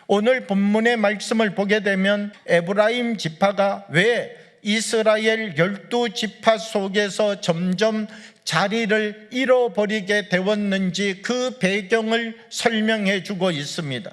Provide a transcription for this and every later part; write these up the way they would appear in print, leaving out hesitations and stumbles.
오늘 본문의 말씀을 보게 되면 에브라임 지파가 왜 이스라엘 12지파 속에서 점점 자리를 잃어버리게 되었는지 그 배경을 설명해 주고 있습니다.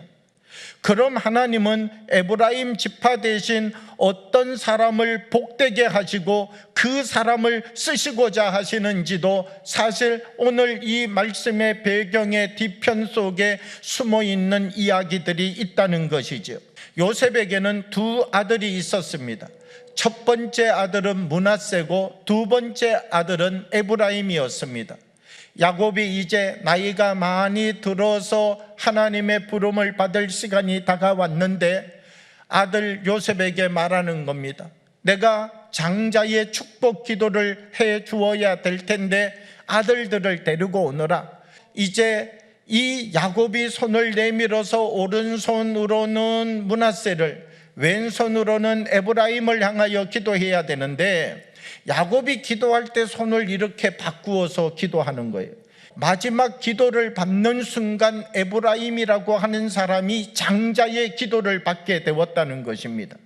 그럼 하나님은 에브라임 지파 대신 어떤 사람을 복되게 하시고 그 사람을 쓰시고자 하시는지도 사실 오늘 이 말씀의 배경의 뒤편 속에 숨어 있는 이야기들이 있다는 것이죠. 요셉에게는 두 아들이 있었습니다. 첫 번째 아들은 므낫세고 두 번째 아들은 에브라임이었습니다. 야곱이 이제 나이가 많이 들어서 하나님의 부름을 받을 시간이 다가왔는데 아들 요셉에게 말하는 겁니다. 내가 장자의 축복 기도를 해 주어야 될 텐데 아들들을 데리고 오너라. 이제 이 야곱이 손을 내밀어서 오른손으로는 므낫세를, 왼손으로는 에브라임을 향하여 기도해야 되는데 야곱이 기도할 때 손을 이렇게 바꾸어서 기도하는 거예요. 마지막 기도를 받는 순간 에브라임이라고 하는 사람이 장자의 기도를 받게 되었다는 것입니다.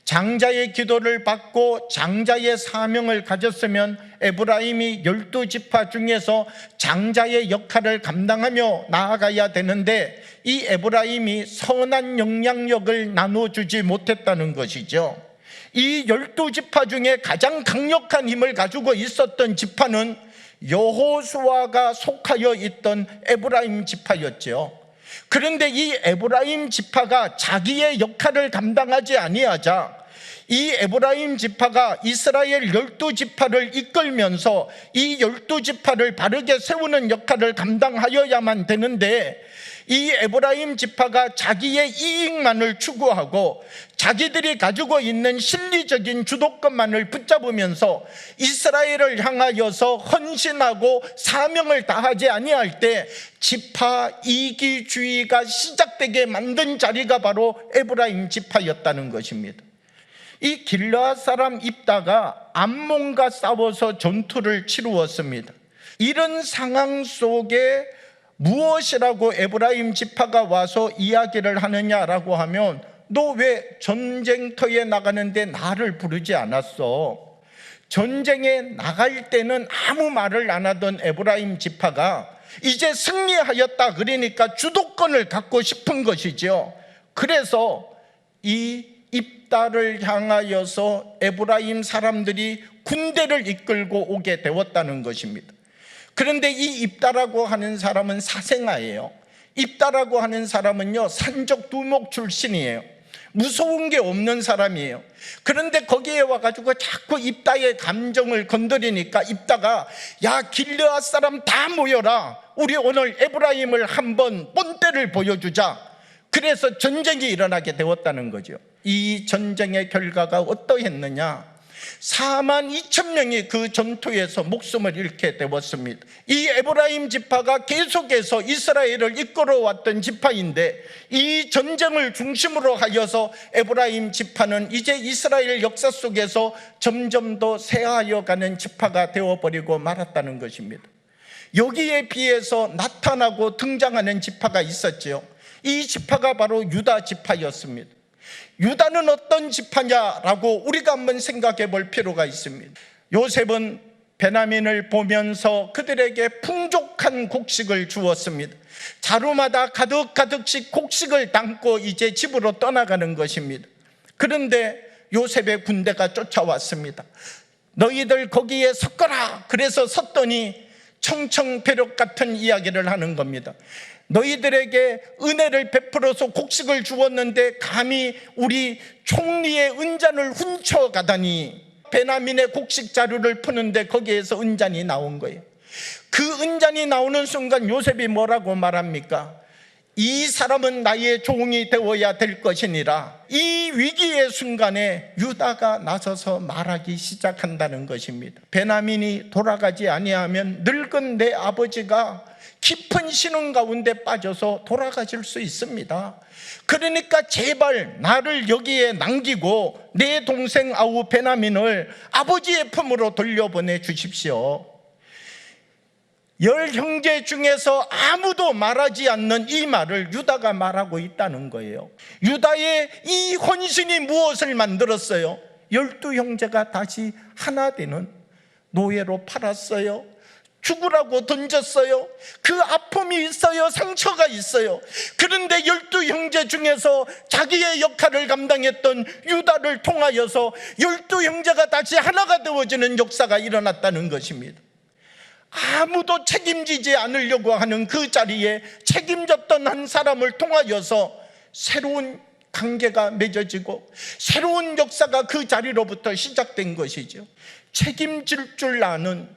장자의 기도를 받고 장자의 사명을 가졌으면 에브라임이 12지파 중에서 장자의 역할을 감당하며 나아가야 되는데 이 에브라임이 선한 영향력을 나눠주지 못했다는 것이죠. 이 12지파 중에 가장 강력한 힘을 가지고 있었던 지파는 여호수아가 속하여 있던 에브라임 지파였죠. 그런데 이 에브라임 지파가 자기의 역할을 감당하지 아니하자 이 에브라임 지파가 이스라엘 12지파를 이끌면서 이 12지파를 바르게 세우는 역할을 감당하여야만 되는데 이 에브라임 지파가 자기의 이익만을 추구하고 자기들이 가지고 있는 실리적인 주도권만을 붙잡으면서 이스라엘을 향하여서 헌신하고 사명을 다하지 아니할 때 지파 이기주의가 시작되게 만든 자리가 바로 에브라임 지파였다는 것입니다. 이 길르앗 사람 입다가 암몬과 싸워서 전투를 치루었습니다. 이런 상황 속에 무엇이라고 에브라임 지파가 와서 이야기를 하느냐라고 하면 너 왜 전쟁터에 나가는데 나를 부르지 않았어? 전쟁에 나갈 때는 아무 말을 안 하던 에브라임 지파가 이제 승리하였다 그러니까 주도권을 갖고 싶은 것이죠. 그래서 이 입다를 향하여서 에브라임 사람들이 군대를 이끌고 오게 되었다는 것입니다. 그런데 이 입다라고 하는 사람은 사생아예요. 입다라고 하는 사람은요 산적 두목 출신이에요. 무서운 게 없는 사람이에요. 그런데 거기에 와가지고 자꾸 입다의 감정을 건드리니까 입다가 야 길르앗 사람 다 모여라, 우리 오늘 에브라임을 한번 본때를 보여주자. 그래서 전쟁이 일어나게 되었다는 거죠. 이 전쟁의 결과가 어떠했느냐? 42,000명이 그 전투에서 목숨을 잃게 되었습니다. 이 에브라임 지파가 계속해서 이스라엘을 이끌어왔던 지파인데 이 전쟁을 중심으로 하여서 에브라임 지파는 이제 이스라엘 역사 속에서 점점 더 쇠하여가는 지파가 되어버리고 말았다는 것입니다. 여기에 비해서 나타나고 등장하는 지파가 있었죠. 이 지파가 바로 유다 지파였습니다. 유다는 어떤 지파냐라고 우리가 한번 생각해 볼 필요가 있습니다. 요셉은 베냐민을 보면서 그들에게 풍족한 곡식을 주었습니다. 자루마다 가득가득씩 곡식을 담고 이제 집으로 떠나가는 것입니다. 그런데 요셉의 군대가 쫓아왔습니다. 너희들 거기에 섰거라. 그래서 섰더니 청청배력 같은 이야기를 하는 겁니다. 너희들에게 은혜를 베풀어서 곡식을 주었는데 감히 우리 총리의 은잔을 훔쳐가다니. 베냐민의 곡식 자루를 푸는데 거기에서 은잔이 나온 거예요. 그 은잔이 나오는 순간 요셉이 뭐라고 말합니까? 이 사람은 나의 종이 되어야 될 것이니라. 이 위기의 순간에 유다가 나서서 말하기 시작한다는 것입니다. 베냐민이 돌아가지 아니하면 늙은 내 아버지가 깊은 신음 가운데 빠져서 돌아가실 수 있습니다. 그러니까 제발 나를 여기에 남기고 내 동생 아우 베냐민을 아버지의 품으로 돌려보내 주십시오. 열 형제 중에서 아무도 말하지 않는 이 말을 유다가 말하고 있다는 거예요. 유다의 이 헌신이 무엇을 만들었어요? 12형제가 다시 하나 되는, 노예로 팔았어요. 죽으라고 던졌어요. 그 아픔이 있어요. 상처가 있어요. 그런데 12형제 중에서 자기의 역할을 감당했던 유다를 통하여서 12형제가 다시 하나가 되어지는 역사가 일어났다는 것입니다. 아무도 책임지지 않으려고 하는 그 자리에 책임졌던 한 사람을 통하여서 새로운 관계가 맺어지고 새로운 역사가 그 자리로부터 시작된 것이죠. 책임질 줄 아는,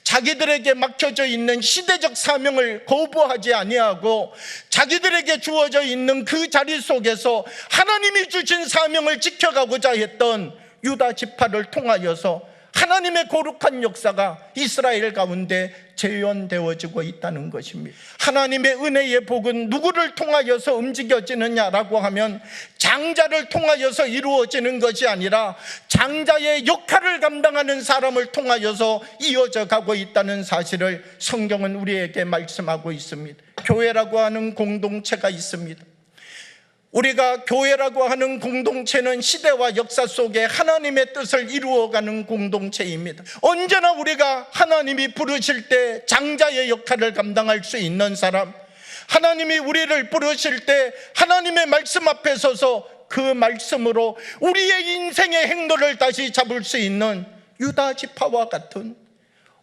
자기들에게 맡겨져 있는 시대적 사명을 거부하지 아니하고 자기들에게 주어져 있는 그 자리 속에서 하나님이 주신 사명을 지켜가고자 했던 유다 지파를 통하여서 하나님의 거룩한 역사가 이스라엘 가운데 재현되어지고 있다는 것입니다. 하나님의 은혜의 복은 누구를 통하여서 움직여지느냐라고 하면 장자를 통하여서 이루어지는 것이 아니라 장자의 역할을 감당하는 사람을 통하여서 이어져 가고 있다는 사실을 성경은 우리에게 말씀하고 있습니다. 교회라고 하는 공동체가 있습니다. 우리가 교회라고 하는 공동체는 시대와 역사 속에 하나님의 뜻을 이루어가는 공동체입니다. 언제나 우리가 하나님이 부르실 때 장자의 역할을 감당할 수 있는 사람, 하나님이 우리를 부르실 때 하나님의 말씀 앞에 서서 그 말씀으로 우리의 인생의 행로를 다시 잡을 수 있는 유다 지파와 같은,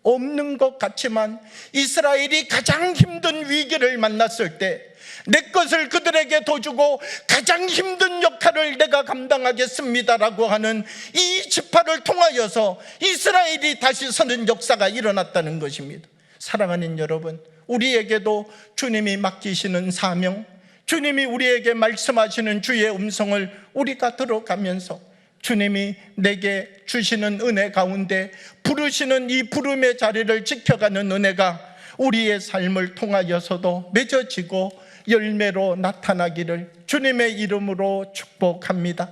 없는 것 같지만 이스라엘이 가장 힘든 위기를 만났을 때 내 것을 그들에게 더 주고 가장 힘든 역할을 내가 감당하겠습니다라고 하는 이 지파를 통하여서 이스라엘이 다시 서는 역사가 일어났다는 것입니다. 사랑하는 여러분, 우리에게도 주님이 맡기시는 사명, 주님이 우리에게 말씀하시는 주의 음성을 우리가 들어가면서 주님이 내게 주시는 은혜 가운데 부르시는 이 부름의 자리를 지켜가는 은혜가 우리의 삶을 통하여서도 맺어지고 열매로 나타나기를 주님의 이름으로 축복합니다.